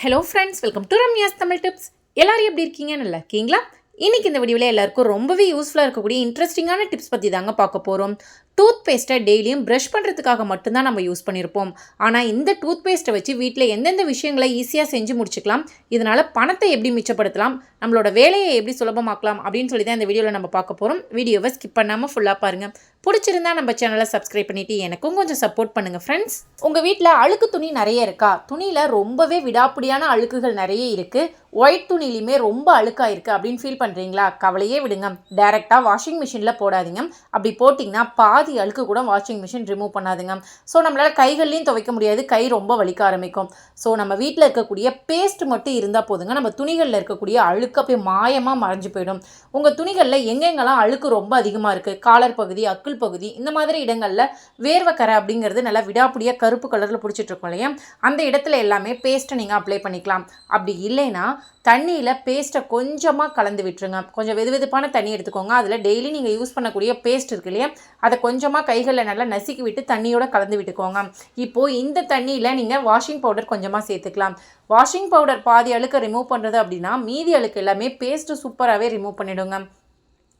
Hello friends, welcome to Ramya's Tamil tips. எல்லாரும் எப்படி இருக்கீங்க? நல்லா இருக்கீங்களா? இன்றைக்கி இந்த வீடியோவில் எல்லாருக்கும் ரொம்பவே யூஸ்ஃபுல்லாக இருக்கக்கூடிய இன்ட்ரெஸ்டிங்கான டிப்ஸ் பற்றி தாங்க பார்க்க போகிறோம். டூத் பேஸ்ட்டை டெய்லியும் ப்ரஷ் பண்ணுறதுக்காக மட்டும்தான் நம்ம யூஸ் பண்ணியிருப்போம். ஆனால் இந்த டூத் பேஸ்ட்டை வச்சு வீட்டில் எந்தெந்த விஷயங்களை ஈஸியாக செஞ்சு முடிச்சுக்கலாம், இதனால் பணத்தை எப்படி மிச்சப்படுத்தலாம், நம்மளோட வேலையை எப்படி சுலபமாக்கலாம் அப்படின்னு சொல்லி தான் இந்த வீடியோவில் நம்ம பார்க்க போகிறோம். வீடியோவை ஸ்கிப் பண்ணாமல் ஃபுல்லாக பாருங்கள். பிடிச்சிருந்தா நம்ம சேனலை சப்ஸ்கிரைப் பண்ணிவிட்டு எனக்கும் கொஞ்சம் சப்போர்ட் பண்ணுங்கள் ஃப்ரெண்ட்ஸ். உங்கள் வீட்டில் அழுக்கு துணி நிறைய இருக்கா? துணியில் ரொம்பவே விடாப்பிடியான அழுக்குகள் நிறைய இருக்குது. ஒயிட் துணிலையுமே ரொம்ப அழுக்காக இருக்குது அப்படின்னு ஃபீல் பண்ணுறீங்களா? கவலையே விடுங்க. டைரெக்டாக வாஷிங் மிஷினில் போடாதீங்க. அப்படி போட்டிங்கன்னா பாதி அழுக்கு கூட வாஷிங் மிஷின் ரிமூவ் பண்ணாதுங்க. ஸோ நம்மளால் கைகள்லையும் துவைக்க முடியாது, கை ரொம்ப வலிக்க ஆரம்பிக்கும். ஸோ நம்ம வீட்டில் இருக்கக்கூடிய பேஸ்ட் மட்டும் இருந்தால் போதுங்க, நம்ம துணிகளில் இருக்கக்கூடிய அழுக்கு அப்படியே மாயமாக மறைஞ்சு போயிடும். உங்கள் துணிகளில் எங்கெங்கெல்லாம் அழுக்கு ரொம்ப அதிகமாக இருக்குது, காலர் பகுதி, அக்குள் பகுதி, இந்த மாதிரி இடங்களில் வேர்வைக்கரை அப்படிங்கிறது நல்லா விடாப்பிடியாக கருப்பு கலரில் பிடிச்சிட்ருக்கோம் இல்லையா, அந்த இடத்துல எல்லாமே பேஸ்ட்டை நீங்கள் அப்ளை பண்ணிக்கலாம். அப்படி இல்லைன்னா தண்ணியில் பேஸ்ட்டை கொஞ்சமாக கலந்து விட்டுருங்க. கொஞ்சம் வெதுவெதுப்பான தண்ணி எடுத்துக்கோங்க. அதில் டெய்லி நீங்கள் யூஸ் பண்ணக்கூடிய பேஸ்ட் இருக்கு இல்லையா, அதை கொஞ்சமாக கைகளில் நல்லா நசுக்கி விட்டு தண்ணியோடு கலந்து விட்டுக்கோங்க. இப்போது இந்த தண்ணியில் நீங்கள் வாஷிங் பவுடர் கொஞ்சமாக சேர்த்துக்கலாம். வாஷிங் பவுடர் பாதி அழுக்க ரிமூவ் பண்ணுறது அப்படின்னா மீதி அழுக்கு எல்லாமே பேஸ்ட்டு சூப்பராகவே ரிமூவ் பண்ணிவிடுங்க.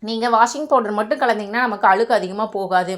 நீங்கள் வாஷிங் பவுடர் மட்டும் கலந்திங்கன்னா நமக்கு அழுக்கு அதிகமாக போகாது.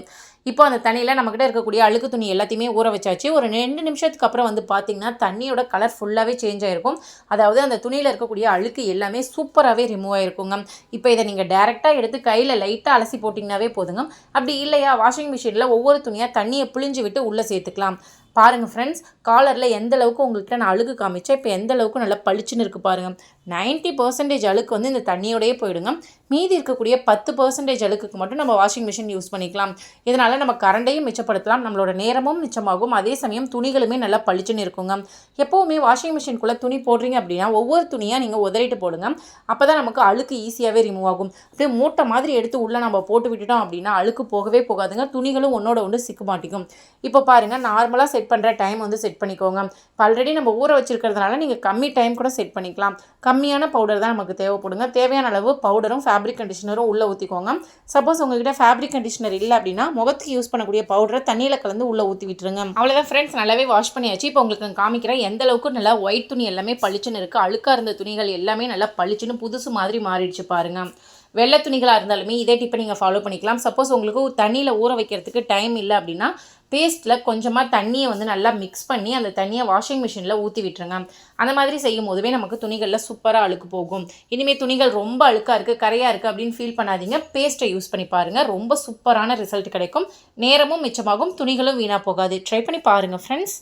இப்போ அந்த தண்ணியில் நம்மக்கிட்ட இருக்கக்கூடிய அழுக்கு துணி எல்லாத்தையுமே ஊற வச்சாச்சு. ஒரு 2 நிமிஷத்துக்கு அப்புறம் பார்த்திங்கன்னா தண்ணியோட கலர் ஃபுல்லாகவே சேஞ்ச் ஆகிருக்கும். அதாவது அந்த துணியில் இருக்கக்கூடிய அழுக்கு எல்லாமே சூப்பராகவே ரிமூவ் ஆகிருக்குங்க. இப்போ இதை நீங்கள் டேரெக்டாக எடுத்து கையில் லைட்டாக அலசி போட்டிங்கனாவே போதுங்க. அப்படி இல்லையா, வாஷிங் மிஷினில் ஒவ்வொரு துணியாக தண்ணியை பிழிஞ்சு விட்டு உள்ளே சேர்த்துக்கலாம். பாருங்கள் ஃப்ரெண்ட்ஸ், காலரில் எந்த அளவுக்கு உங்கள்கிட்ட நான் அழுக்கு காமிச்சேன், இப்போ எந்த அளவுக்கு நல்லா பளிச்சுன்னு இருக்குது பாருங்கள். 90% அழுக்கு இந்த தண்ணியோடையே போயிடுங்க. மீதி இருக்கக்கூடிய 10% அழுக்குக்கு மட்டும் நம்ம வாஷிங் மிஷின் யூஸ் பண்ணிக்கலாம். இதனால் நம்ம கரண்டையும் மிச்சப்படுத்தலாம், நம்மளோட நேரமும் மிச்சமாகும், அதே சமயம் துணிகளுமே நல்லா பளிச்சுன்னு இருக்குங்க. எப்போவுமே வாஷிங் மிஷினுக்குள்ளே துணி போடுறீங்க அப்படின்னா ஒவ்வொரு துணியாக நீங்கள் உதறிட்டு போடுங்க. அப்போ தான் நமக்கு அழுக்கு ஈஸியாகவே ரிமூவ் ஆகும். அப்படியே மூட்டை மாதிரி எடுத்து உள்ளே நம்ம போட்டு விட்டுட்டோம் அப்படின்னா அழுக்கு போகவே போகாதுங்க. துணிகளும் ஒன்றோட ஒன்று சிக்க மாட்டிக்கும். இப்போ பாருங்கள், நார்மலாக செட் பண்ணுற டைம் செட் பண்ணிக்கோங்க. இப்போ ஆல்ரெடி நம்ம ஊற வச்சிருக்கிறதுனால நீங்கள் கம்மி டைம் கூட செட் பண்ணிக்கலாம். கம்மியான பவுடர் தான் நமக்கு தேவைப்படுங்க. தேவையான அளவு பவுடரும் ஃபேப்ரிக் கண்டிஷனரும் உள்ளே ஊற்றிக்கோங்க. சப்போஸ் உங்ககிட்ட ஃபேப்ரிக் கண்டிஷனர் இல்லை அப்படின்னா முகத்துக்கு யூஸ் பண்ணக்கூடிய பவுடரை தண்ணியில் கலந்து உள்ளே ஊற்றி விட்டுருங்க. அவ்வளோதான் ஃப்ரெண்ட்ஸ், நல்லாவே வாஷ் பண்ணியாச்சு. இப்போ உங்களுக்கு காமிக்கிறேன் எந்த அளவுக்கு நல்லா ஒயிட் துணி எல்லாமே பளிச்சுன்னு இருக்குது. அழுக்காக இருந்த துணிகள் எல்லாமே நல்லா பளிச்சுன்னு புதுசு மாதிரி மாறிடுச்சு பாருங்கள். வெள்ளை துணிகளாக இருந்தாலுமே இதே டிப்பை நீங்கள் ஃபாலோ பண்ணிக்கலாம். சப்போஸ் உங்களுக்கு தண்ணியில் ஊற வைக்கிறதுக்கு டைம் இல்லை அப்படின்னா பேஸ்ட்டில் கொஞ்சமாக தண்ணியை நல்லா மிக்ஸ் பண்ணி அந்த தண்ணியை வாஷிங் மிஷினில் ஊற்றி விட்டுருங்க. அந்த மாதிரி செய்யும் போதுவே நமக்கு துணிகளில் சூப்பராக அழுக்கு போகும். இனிமேல் துணிகள் ரொம்ப அழுக்காக இருக்குது, கரையாக இருக்குது அப்படின்னு ஃபீல் பண்ணாதீங்க. பேஸ்ட்டை யூஸ் பண்ணி பாருங்கள், ரொம்ப சூப்பரான ரிசல்ட் கிடைக்கும். நேரமும் மிச்சமாகும், துணிகளும் வீணாக போகாது. ட்ரை பண்ணி பாருங்கள் ஃப்ரெண்ட்ஸ்.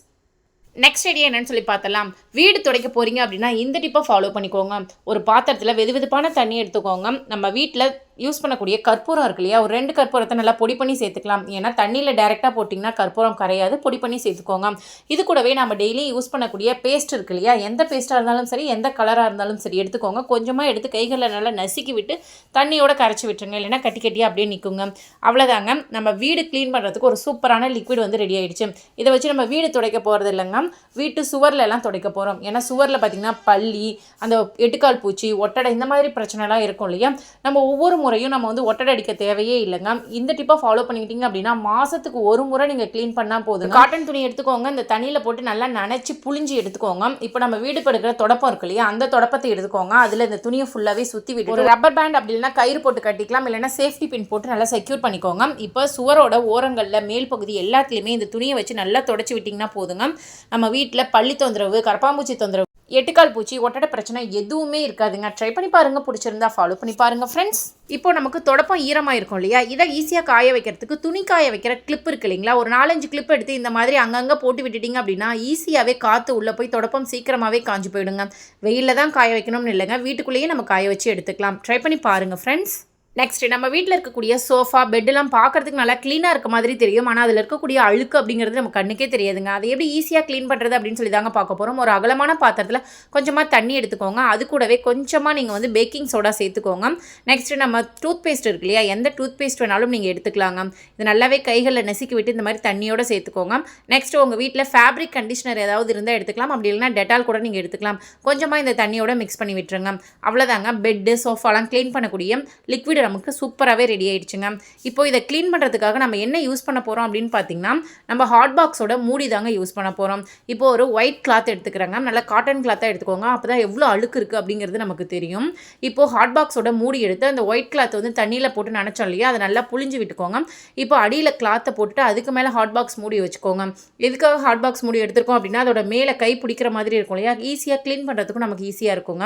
நெக்ஸ்ட் ஐடியா என்னன்னு சொல்லி பார்த்தலாம். வீடு துடைக்க போகிறீங்க அப்படின்னா இந்த டிப்பை ஃபாலோ பண்ணிக்கோங்க. ஒரு பாத்திரத்தில் வெதுவெதுப்பான தண்ணி எடுத்துக்கோங்க. நம்ம வீட்டில் யூஸ் பண்ணக்கூடிய கற்பூரம் இருக்கு இல்லையா, ஒரு 2 கற்பூரத்தை நல்லா பொடி பண்ணி சேர்த்துக்கலாம். ஏன்னா தண்ணியில் டைரெக்டாக போட்டிங்கன்னா கற்பூரம் கரையாது, பொடி பண்ணி சேர்த்துக்கோங்க. இது கூடவே நம்ம டெய்லி யூஸ் பண்ணக்கூடிய பேஸ்ட் இருக்கு இல்லையா, எந்த பேஸ்ட்டாக இருந்தாலும் சரி, எந்த கலராக இருந்தாலும் சரி எடுத்துக்கோங்க. கொஞ்சமாக எடுத்து கைகளில் நல்லா நசுக்கி விட்டு தண்ணியோட கரைச்சி விட்டுருங்க, இல்லைன்னா கட்டி கட்டியாக அப்படியே நிற்குங்க. அவ்வளோதாங்க, நம்ம வீடு க்ளீன் பண்ணுறதுக்கு ஒரு சூப்பரான லிக்விட் ரெடி ஆகிடுச்சு. இதை வச்சு நம்ம வீடு துடைக்க போகிறது இல்லைங்க, வீட்டு சுவர்லெல்லாம் துடைக்க போகிறோம். ஏன்னா சுவரில் பார்த்திங்கன்னா பள்ளி, அந்த எட்டுக்கால் பூச்சி, ஒட்டடை, இந்த மாதிரி பிரச்சனைலாம் இருக்கும் இல்லையா. நம்ம ஒவ்வொரு முறையும் நம்ம ஒட்டடை அடிக்க தேவையே இல்லைங்க. இந்த டிப்பை ஃபாலோ பண்ணிக்கிட்டீங்க அப்படின்னா மாதத்துக்கு ஒரு முறை நீங்கள் க்ளீன் பண்ணால் போதும். காட்டன் துணி எடுத்துக்கோங்க, இந்த தண்ணியில் போட்டு நல்லா நனைச்சி புளிஞ்சு எடுத்துக்கோங்க. இப்போ நம்ம வீடு படுக்கிற தொடப்பம் இருக்கு இல்லையா, அந்த தொடப்பத்தை எடுத்துக்கோங்க. அதில் இந்த துணியை ஃபுல்லாகவே சுற்றி விட்டு ஒரு ரப்பர் பேண்ட் அப்படி இல்லைன்னா கயிறு போட்டு கட்டிக்கலாம், இல்லைன்னா சேஃப்டி பின் போட்டு நல்லா செக்யூர் பண்ணிக்கோங்க. இப்போ சுவரோட ஓரங்களில் மேல் பகுதி எல்லாத்துலேயுமே இந்த துணியை வச்சு நல்லா தொடச்சி விட்டிங்கன்னா போதுங்க. நம்ம வீட்டில் பள்ளி தொந்தரவு, கரப்பாம்பூச்சி தொந்தரவு, எட்டுக்கால் பூச்சி, ஒட்டடை பிரச்சனை எதுவுமே இருக்காதுங்க. ட்ரை பண்ணி பாருங்கள், பிடிச்சிருந்தா ஃபாலோ பண்ணி பாருங்கள் ஃப்ரெண்ட்ஸ். இப்போ நமக்கு தொடப்பம் ஈரமாக இருக்கும் இல்லையா, இதை ஈஸியாக காய வைக்கிறதுக்கு துணி காய வைக்கிற கிளிப் இருக்கு இல்லைங்களா, ஒரு 4-5 கிளிப் எடுத்து இந்த மாதிரி அங்கங்கே போட்டு விட்டுட்டிங்க அப்படின்னா ஈஸியாகவே காற்று உள்ளே போய் தொடப்பம் சீக்கிரமாகவே காஞ்சி போயிடுங்க. வெயிலில் தான் காய வைக்கணும்னு இல்லைங்க, வீட்டுக்குள்ளேயே நம்ம காய வச்சு எடுத்துக்கலாம். ட்ரை பண்ணி பாருங்கள் ஃப்ரெண்ட்ஸ். நெக்ஸ்ட், நம்ம வீட்டில் இருக்கக்கூடிய சோஃபா, பெட்டெல்லாம் பார்க்குறதுக்கு நல்லா க்ளீனாக இருக்க மாதிரி தெரியும். ஆனால் அதில் இருக்கக்கூடிய அழுக்கு அப்படிங்கிறது நம்ம கண்ணுக்கே தெரியாதுங்க. அதை எப்படி ஈஸியாக க்ளீன் பண்ணுறது அப்படின்னு சொல்லி தாங்க பார்க்க போகிறோம். ஒரு அகலமான பாத்திரத்தில் கொஞ்சமாக தண்ணி எடுத்துக்கோங்க. அது கூடவே கொஞ்சமாக நீங்கள் பேக்கிங் சோடா சேர்த்துக்கோங்க. நெக்ஸ்ட்டு நம்ம டூத் பேஸ்ட் இருக்கு இல்லையா, எந்த டூத் பேஸ்ட் வேணாலும் நீங்கள் எடுத்துக்கலாங்க. இது நல்லாவே கைகளில் நசுக்கி விட்டு இந்த மாதிரி தண்ணியோடு சேர்த்துக்கோங்க. நெக்ஸ்ட்டு உங்கள் வீட்டில் ஃபேப்ரிக் கண்டிஷனர் ஏதாவது இருந்தால் எடுத்துக்கலாம், அப்படி இல்லைனா டெட்டால் கூட நீங்கள் எடுத்துக்கலாம். கொஞ்சமாக இந்த தண்ணியோட மிக்ஸ் பண்ணி விட்டுருங்க. அவ்வளோதாங்க, பெட்டு சோஃபாலாம் க்ளீன் பண்ணக்கூடிய லிக்விட் நமக்கு சூப்பராகவே ரெடி ஆகிடுச்சுங்க. இப்போ இதை க்ளீன் பண்ணுறதுக்காக நம்ம என்ன யூஸ் பண்ண போகிறோம் அப்படின்னு பார்த்தீங்கன்னா, நம்ம ஹாட் பாக்ஸோட மூடி தாங்க யூஸ் பண்ண போகிறோம். இப்போ ஒரு ஒயிட் கிளாத் எடுத்துக்கிறேங்க, நல்லா காட்டன் கிளாத்தாக எடுத்துக்கோங்க. அப்போ தான் எவ்வளோ அழுக்கு இருக்குது அப்படிங்கிறது நமக்கு தெரியும். இப்போது ஹாட் பாக்ஸோட மூடி எடுத்து அந்த ஒயிட் கிளாத் வந்து தண்ணியில் போட்டு நனைச்சோம் இல்லையா, அதை நல்லா புழிஞ்சு விட்டுக்கோங்க. இப்போ அடியில் கிளாத்தை போட்டுட்டு அதுக்கு மேலே ஹாட் பாக்ஸ் மூடி வச்சுக்கோங்க. எதுக்காக ஹாட் பாக்ஸ் மூடி எடுத்துருக்கோம் அப்படின்னா, அதோட மேலே கை பிடிக்கிற மாதிரி இருக்கும் இல்லையா, ஈஸியாக க்ளீன் பண்ணுறதுக்கும் நமக்கு ஈஸியாக இருக்குங்க.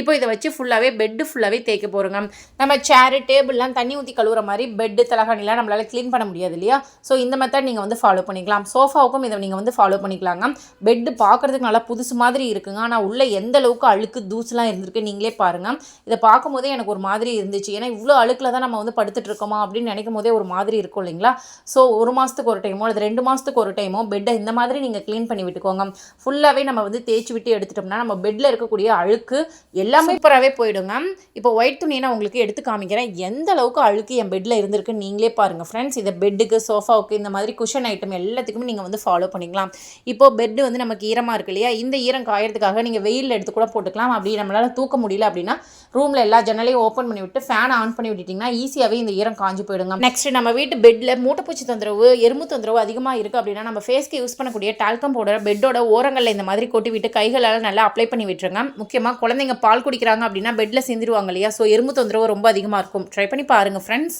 இப்போ இதை வச்சு ஃபுல்லாகவே பெட்டு ஃபுல்லாகவே தேய்க்க போகிறோங்க. நம்ம சேரு டேபிள்லாம் தண்ணி ஊற்றி கழுவுற மாதிரி பெட்டு தலகாணிலாம் நம்மளால் க்ளீன் பண்ண முடியாது இல்லையா. ஸோ இந்த மெத்தட் நீங்கள் வந்து ஃபாலோ பண்ணிக்கலாம். சோஃபாவுக்கும் இதை நீங்கள் வந்து ஃபாலோ பண்ணிக்கலாங்க. பெட்டு பார்க்குறதுக்கு நல்லா புதுசு மாதிரி இருக்குங்க. ஆனால் உள்ளே எந்த அளவுக்கு அழுக்கு தூசுலாம் இருந்திருக்கு நீங்களே பாருங்கள். இதை பார்க்கும்போதே எனக்கு ஒரு மாதிரி இருந்துச்சு. ஏன்னா இவ்வளோ அழுக்கில் தான் நம்ம வந்து படுத்துட்டு இருக்கோமா அப்படின்னு நினைக்கும் போதே ஒரு மாதிரி இருக்கும் இல்லைங்களா. ஸோ 1 மாதத்துக்கு ஒரு டைமோ அல்லது 2 மாதத்துக்கு ஒரு டைமோ பெட்டை இந்த மாதிரி நீங்கள் க்ளீன் பண்ணி விட்டுக்கோங்க. ஃபுல்லாகவே நம்ம வந்து தேய்ச்சி விட்டு எடுத்துட்டோம்னா நம்ம பெட்டில் இருக்கக்கூடிய அழுக்கு எல்லாமே சூப்பராகவே போயிடுங்க. இப்போ ஒயிட் துணியை நான் உங்களுக்கு எடுத்து காமிக்கிறேன். எந்த அளவுக்கு அழுக்கு என் பெட்டில் இருந்திருக்குன்னு நீங்களே பாருங்கள் ஃப்ரெண்ட்ஸ். இதை பெட்டுக்கு, சோஃபாவுக்கு, இந்த மாதிரி குஷன் ஐட்டம் எல்லாத்துக்குமே நீங்கள் வந்து ஃபாலோ பண்ணிக்கலாம். இப்போது பெட்டு வந்து நமக்கு ஈரமாக இருக்கு இல்லையா, இந்த ஈரம் காயறதுக்காக நீங்கள் வெயிலில் எடுத்து கூட போட்டுக்கலாம். அப்படி நம்மளால் தூக்க முடியல அப்படின்னா ரூமில் எல்லா ஜன்னலையும் ஓப்பன் பண்ணி விட்டு ஃபேனை ஆன் பண்ணி விட்டுட்டிங்கன்னா ஈஸியாகவே இந்த ஈரம் காஞ்சி போயிடுங்க. நெக்ஸ்ட் நம்ம வீட்டு பெட்டில் மூட்டைப்பூச்சி தொந்தரவு, எறும்பு தொந்தரவு அதிகமாக இருக்குது அப்படின்னா நம்ம ஃபேஸ்க்கு யூஸ் பண்ணக்கூடிய டால்கம் பவுடர் பெட்டோட ஓரங்களில் இந்த மாதிரி கொட்டி விட்டு கைகளால் நல்லா அப்ளை பண்ணி விட்டுருங்க. முக்கியமாக குழந்தைங்க பால் குடிக்கிறாங்க அப்படின்னா பெட்டில் செஞ்சிருவாங்க இல்லையா. ஸோ எறும்பு தொந்தரவு ரொம்ப அதிகமாக இருக்கும். ட்ரை பண்ணி பாருங்கள் ஃப்ரெண்ட்ஸ்.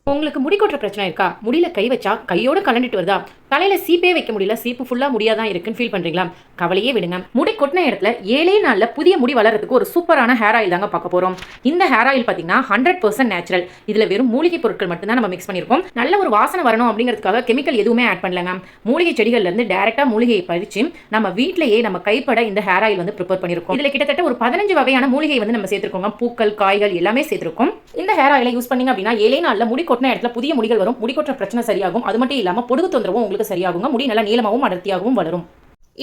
உங்களுக்கு முடி கொட்டுற பிரச்சனை இருக்கா? முடியல கை வச்சா கையோட கலண்டுட்டு வருதா? தலையில சீப்பே வைக்க முடியல, சீப்பு ஃபுல்லா முடியாதான் இருக்குன்னு ஃபீல் பண்றீங்களா? கவலையே விடுங்க. முடி கொட்டின இடத்துல 7 நாள்ல புதிய முடி வளர்றதுக்கு ஒரு சூப்பரான ஹேர் ஆயில் தாங்க பார்க்க போறோம். இந்த ஹேர் ஆயில் பாத்தீங்கன்னா 100% நேச்சுரல். இதுல வெறும் மூலிகை பொருட்கள் மட்டும் தான் நம்ம மிக்ஸ் பண்ணிருக்கோம். நல்ல ஒரு வாசனை வரணும் அப்படிங்கிறதுக்காக கெமிக்கல் எதுவுமே ஆட் பண்ணலங்க. மூலிகை செடிகள்ல இருந்து டைரக்டா மூலிகையை பறிச்சு நம்ம வீட்டிலேயே நம்ம கைப்பட இந்த ஹேர் ஆயில் வந்து ப்ரிப்பேர் பண்ணிருக்கோம். இதுல கிட்டத்தட்ட ஒரு 15 வகையான மூலிகை வந்து நம்ம சேர்த்திருக்கோம். பூக்கள், காய்கள் எல்லாமே சேர்த்திருக்கோம். இந்த ஹேர் ஆயிலை யூஸ் பண்ணீங்க அப்படின்னா 7 நாள்ல முடி கொட்டின இடத்துல புதிய முடிகள் வரும். முடி கொட்டுற பிரச்சனை சரியாகும். அது மட்டும் இல்லாம பொடுகு தொந்தரவும் உங்களுக்கு சரியாகுங்க. முடி நல்லா நீளமாகவும் அடர்த்தியாகவும் வளரும்.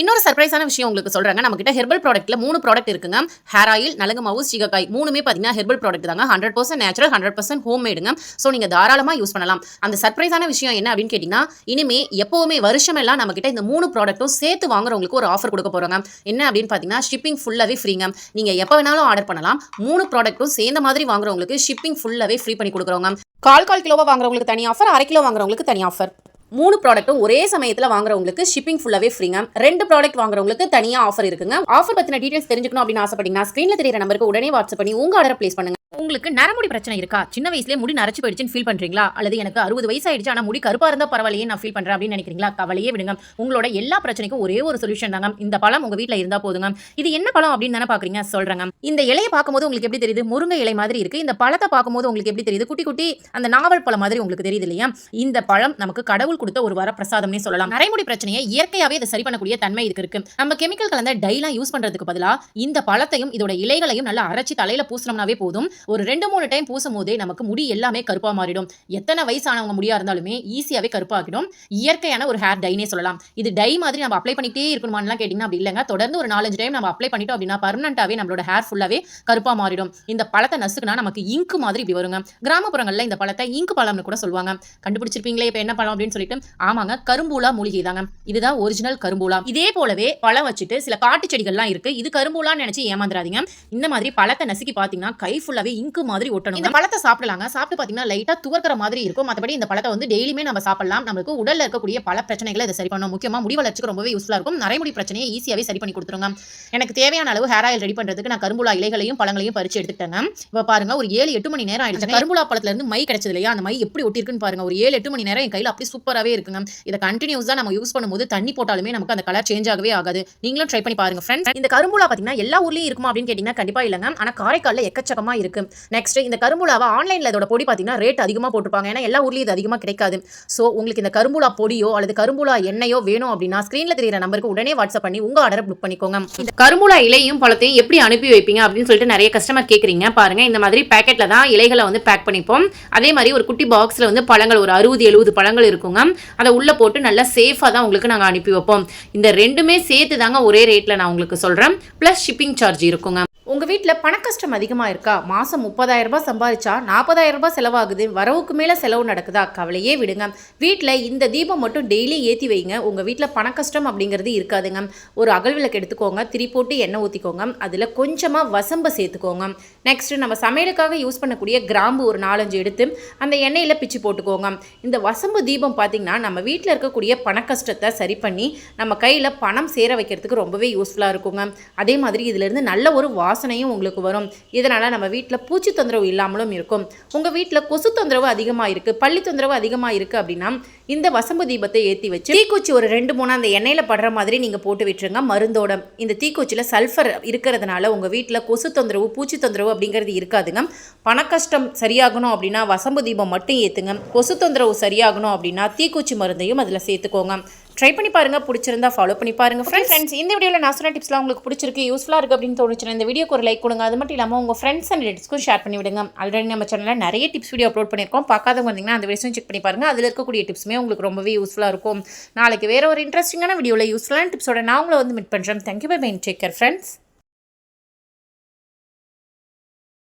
இன்னொரு சர்ப்ரைஸான விஷயம் உங்களுக்கு சொல்றாங்க. நம்ம கிட்ட ஹெர்பல் ப்ராடக்ட்ல 3 ப்ராடக்ட் இருக்குங்க. ஹேர் ஆயில், நலங்கு மாவு, சீகக்காய் மூணுமே பாத்தீங்கன்னா ஹெர்பல் ப்ராடக்ட் தாங்க. 100% நேச்சுரல், 100% ஹோம் மேடுங்க. ஸோ நீங்க தாராளமா யூஸ் பண்ணலாம். அந்த சர்ப்ரைஸான விஷயம் என்ன அப்படின்னு கேட்டீங்கன்னா, இனிமே எப்பவுமே வருஷமெல்லாம் நம்ம கிட்ட இந்த 3 ப்ராடக்ட்டும் சேர்த்து வாங்குறவங்களுக்கு ஒரு ஆஃபர் கொடுக்க போறாங்க. என்ன அப்படின்னு பாத்தீங்கன்னா, ஷிப்பிங் ஃபுல்லாவே ஃப்ரீங்க. நீங்க எப்ப வேணாலும் ஆர்டர் பண்ணலாம். 3 ப்ராடக்ட்டும் சேர்ந்த மாதிரி வாங்குறவங்களுக்கு ஷிப்பிங் ஃபுல்லாவே ஃப்ரீ பண்ணி கொடுக்குறோங்க. 1/4 கிலோவா வாங்குறவங்களுக்கு தனி ஆஃபர், 1/2 கிலோ வாங்குறவங்களுக்கு தனி ஆஃபர். 3 ப்ராடக்ட்டும் ஒரே சமயத்தில் வாங்குறவங்களுக்கு ஷிப்பிங் ஃபுல்லாவே ஃப்ரீங்க. 2 ப்ராடக்ட் வாங்குறவங்களுக்கு தனியாக ஆஃபர் இருக்குங்க. ஆஃபர் பத்தின டீடைல்ஸ் தெரிஞ்சுக்கணும் அப்படின்னு ஆசைப்பட்டீங்கன்னா ஸ்க்ரீன்ல தெரியுற நம்பருக்கு உடனே வாட்ஸ்அப் பண்ணி உங்க ஆர்டர் பிளேஸ் பண்ணுங்க. உங்களுக்கு நரமுடி பிரச்சனை இருக்கா? சின்ன வயசுலேயே முடி நரைச்சு போயிடுச்சுன்னு ஃபீல் பண்றீங்களா? அல்லது எனக்கு 60 வயசு ஆயிடுச்சு ஆனால் முடி கருப்பா இருந்தா பரவாயில்லையே நான் ஃபீல் பண்றேன் அப்படின்னு நினைக்கிறீங்களா? கவலையே விடுங்க. உங்களோட எல்லா பிரச்சனைக்கும் ஒரே ஒரு சொல்யூஷன் தாங்க. இந்த பழம் உங்க வீட்டில் இருந்தா போதுங்க. இது என்ன பழம் அப்படின்னு தானே பாக்குறீங்க? சொல்றேங்க. இந்த இலையை பார்க்கும்போது உங்களுக்கு எப்படி தெரியுது? முருங்கை இலை மாதிரி இருக்கு. இந்த பழத்தை பார்க்கும்போது உங்களுக்கு எப்படி தெரியுது? குட்டி குட்டி அந்த நாவல் பழம் மாதிரி உங்களுக்கு தெரியுது இல்லையா? இந்த பழம் நமக்கு கடவுள் கொடுத்த ஒரு வரப்பிரசாதம்னே சொல்லலாம். நரைமுடி பிரச்சனையை இயற்கையாவே இதை சரி பண்ணக்கூடிய தன்மை இதுக்கு இருக்கு. நம்ம கெமிக்கல் கலந்த டைலாம் யூஸ் பண்றதுக்கு பதிலா இந்த பழத்தையும் இதோட இலைகளையும் நல்லா அரைச்சி தலையில பூசினோம்னாவே போதும். ஒரு 2-3 டைம் பூசும் போதே நமக்கு முடி எல்லாமே கருப்பா மாறிடும். எத்தனை வயசானவங்க முடியா இருந்தாலுமே ஈஸியாவே கருப்பாகிடும். இயற்கையான ஒரு ஹேர் டைனே சொல்லலாம். இது டை மாதிரி நம்ம அப்ளை பண்ணிட்டே இருக்கணுமான்னு கேட்டீங்கன்னா அப்படி இல்லைங்க. தொடர்ந்து ஒரு 4-5 டைம் நம்ம அப்ளை பண்ணிட்டோம் அப்படின்னா பர்மனண்டாவே நம்மளோட ஹேர் ஃபுல்லாவே கருப்பா மாறிடும். இந்த பழத்தை நசுக்குனா நமக்கு இங்கு மாதிரி இப்படி வருங்க. கிராமப்புறங்கள்ல இந்த பழத்தை இங்கு பழம்னு கூட சொல்லுவாங்க. கண்டுபிடிச்சிருப்பீங்களே இப்ப என்ன பழம் அப்படின்னு சொல்லிட்டு? ஆமாங்க, கரும்பூலா மூலிகை தாங்க. இதுதான் ஒரிஜினல் கரும்பூலா. இதே போலவே பழம் வச்சுட்டு சில காட்டு செடிகள்லாம் இருக்கு. இது கரும்பூலான்னு நினைச்சு ஏமாந்துறாதீங்க. இந்த மாதிரி பழத்தை நசுக்கி பாத்தீங்கன்னா கை ஃபுல்லாவே இங்கு மாதிரி ஒட்டணும். இந்த பழத்தை சாப்பிடலாங்க. சாப்பிட்டு பாத்தீங்கன்னா லைட்டா துவர்க்கிற மாதிரி இருக்கும். மற்றபடி இந்த பழத்தை வந்து டெய்லியுமே நம்ம சாப்பிடலாம். நமக்கு உடல்ல இருக்கக்கூடிய பல பிரச்சனைகளை இதை சரி பண்ணும். முக்கியமா முடி வளர்ச்சிக்கு ரொம்பவே யூஸ்ஃபுல்லா இருக்கும். நரைமுடி பிரச்சனையை ஈஸியாவே சரி பண்ணி கொடுத்துருங்க. எனக்கு தேவையான அளவு ஹேர் ஆயில் ரெடி பண்றதுக்கு நான் கரும்புலா இலைகளையும் பழங்களையும் பறிச்சு எடுத்துட்டேங்க. இப்ப பாருங்க, ஒரு 7-8 மணி நேரம் ஆயிடுச்சு. கரும்புலா பழத்துல இருந்து மை கிடைச்சது இல்லையா, அந்த மை எப்படி ஒட்டிருக்குன்னு பாருங்க. ஒரு 7-8 மணி நேரம் என் கையில அப்படி சூப்பராகவே இருக்குங்க. இதை கண்டினியூஸா நம்ம யூஸ் பண்ணும்போது தண்ணி போட்டாலுமே நமக்கு அந்த கலர் சேஞ்ச் ஆகவே ஆகாது. நீங்களும் ட்ரை பண்ணி பாருங்க ஃப்ரெண்ட்ஸ். இந்த கரும்புலா பாத்தீங்கன்னா எல்லா ஊர்லயும் இருக்குமா அப்படின்னு கேட்டீங்கன்னா கண்டிப்பா இல்லைங்க. ஆனா காரைக்கால்ல எக்கச்சக்கமா இருக்கு. நெக்ஸ்ட் இந்த கரும்புலாவை ஆன்லைன்ல இதோட பொடி பாத்தீங்கன்னா ரேட் அதிகமா போட்டுருப்பாங்க. ஏன்னா எல்லா ஊர்லயும் இது அதிகமா கிடைக்காது. சோ உங்களுக்கு இந்த கரும்புலா பொடியோ அல்லது கரும்புலா எண்ணெயோ வேணும் அப்படின்னா ஸ்கிரீன்ல தெரியுற நம்பருக்கு உடனே வாட்ஸ்அப் பண்ணி உங்க ஆர்டரை புக் பண்ணிக்கோங்க. இந்த கரும்புலா இலையும் பழத்தையும் எப்படி அனுப்பி வைப்பீங்க அப்படின்னு சொல்லிட்டு நிறைய கஸ்டமர் கேக்குறீங்க. பாருங்க, இந்த மாதிரி பேக்கெட்ல தான் இலைகளை வந்து பேக் பண்ணிப்போம். அதே மாதிரி ஒரு குட்டி பாக்ஸ்ல வந்து பழங்கள் ஒரு 60-70 பழங்கள் இருக்குங்க. அதை உள்ள போட்டு நல்லா சேஃபா தான் உங்களுக்கு நாங்க அனுப்பி வைப்போம். இந்த ரெண்டுமே சேர்த்து தாங்க ஒரே ரேட்ல நான் உங்களுக்கு சொல்றேன். பிளஸ் ஷிப்பிங் சார்ஜ் இருக்குங்க. உங்கள் வீட்டில் பணக்கஷ்டம் அதிகமாக இருக்கா? மாதம் 30,000 ரூபாய் சம்பாதிச்சா 40,000 ரூபாய் செலவாகுது, வரவுக்கு மேலே செலவு நடக்குதா? கவலையே விடுங்க. வீட்டில் இந்த தீபம் மட்டும் டெய்லி ஏற்றி வைங்க. உங்கள் வீட்டில் பணக்கஷ்டம் அப்படிங்கிறது இருக்காதுங்க. ஒரு அகல் விளக்கு எடுத்துக்கோங்க, திரி போட்டு எண்ணெய் ஊற்றிக்கோங்க, அதில் கொஞ்சமாக வசம்பை சேர்த்துக்கோங்க. நெக்ஸ்ட்டு நம்ம சமையலுக்காக யூஸ் பண்ணக்கூடிய கிராம்பு ஒரு 4-5 எடுத்து அந்த எண்ணெயில் பிச்சு போட்டுக்கோங்க. இந்த வசம்பு தீபம் பார்த்திங்கன்னா நம்ம வீட்டில் இருக்கக்கூடிய பணக்கஷ்டத்தை சரி பண்ணி நம்ம கையில் பணம் சேர வைக்கிறதுக்கு ரொம்பவே யூஸ்ஃபுல்லாக இருக்குங்க. அதே மாதிரி இதிலிருந்து நல்ல ஒரு வாசனையும் உங்களுக்கு வரும். இதனால் நம்ம வீட்டில் பூச்சி தொந்தரவு இல்லாமலும் இருக்கும். உங்கள் வீட்டில் கொசு தொந்தரவு அதிகமாக இருக்குது, பள்ளி தொந்தரவு அதிகமாக இருக்குது அப்படின்னா இந்த வசம்பு தீபத்தை ஏற்றி வச்சு தீக்குச்சி ஒரு 2-3 அந்த எண்ணெயில் படுற மாதிரி நீங்கள் போட்டு விட்டுருங்க. மருந்தோட இந்த தீக்குச்சியில் சல்ஃபர் இருக்கிறதுனால உங்கள் வீட்டில் கொசு தொந்தரவு பூச்சி தொந்தரவு அப்படிங்கிறது இருக்காதுங்க. பணக்கஷ்டம் சரியாகணும் அப்படின்னா வசம்பு தீபம் மட்டும் ஏற்றுங்க. கொசு தொந்தரவு சரியாகணும் அப்படின்னா தீக்குச்சி மருந்தையும் அதில் சேர்த்துக்கோங்க. ட்ரை பண்ணி பாருங்கள், பிடிச்சிருந்தா ஃபாலோ பண்ணி பாருங்கள். ஃப்ரெண்ட்ஸ், இந்த வீடியோவில் நான் சொன்ன டிப்ஸ்லாம் உங்களுக்கு பிடிச்சிருக்கு, யூஸ்ஃபுல்லாக இருக்குது அப்படின்னு தோணுச்சுன்னா இந்த வீடியோக்கு ஒரு லைக் கொடுங்க. அது மட்டும் இல்லாமல் உங்கள் ஃப்ரெண்ட்ஸ் அண்ட் ரிலேட்டிவ்ஸ்க்கும் ஷேர் பண்ணி விடுங்க. ஆல்ரெடி நம்ம சேனலில் நிறைய டிப்ஸ் வீடியோ அப்லோட் பண்ணியிருக்கோம். பார்க்காதவங்க வந்தீங்கன்னா அந்த வீடியோஸும் செக் பண்ணி பாருங்கள். அதில் இருக்கக்கூடிய டிப்ஸுமே உங்களுக்கு ரொம்பவே யூஸ்ஃபுல்லாக இருக்கும். நாளைக்கு வேறு ஒரு இன்ட்ரெஸ்டிங்கான வீடியோவில் யூஸ்ஃபுல்லான டிப்ஸோட நான் உங்களை வந்து மீட் பண்ணுறேன். Thank you, bye bye, take care friends.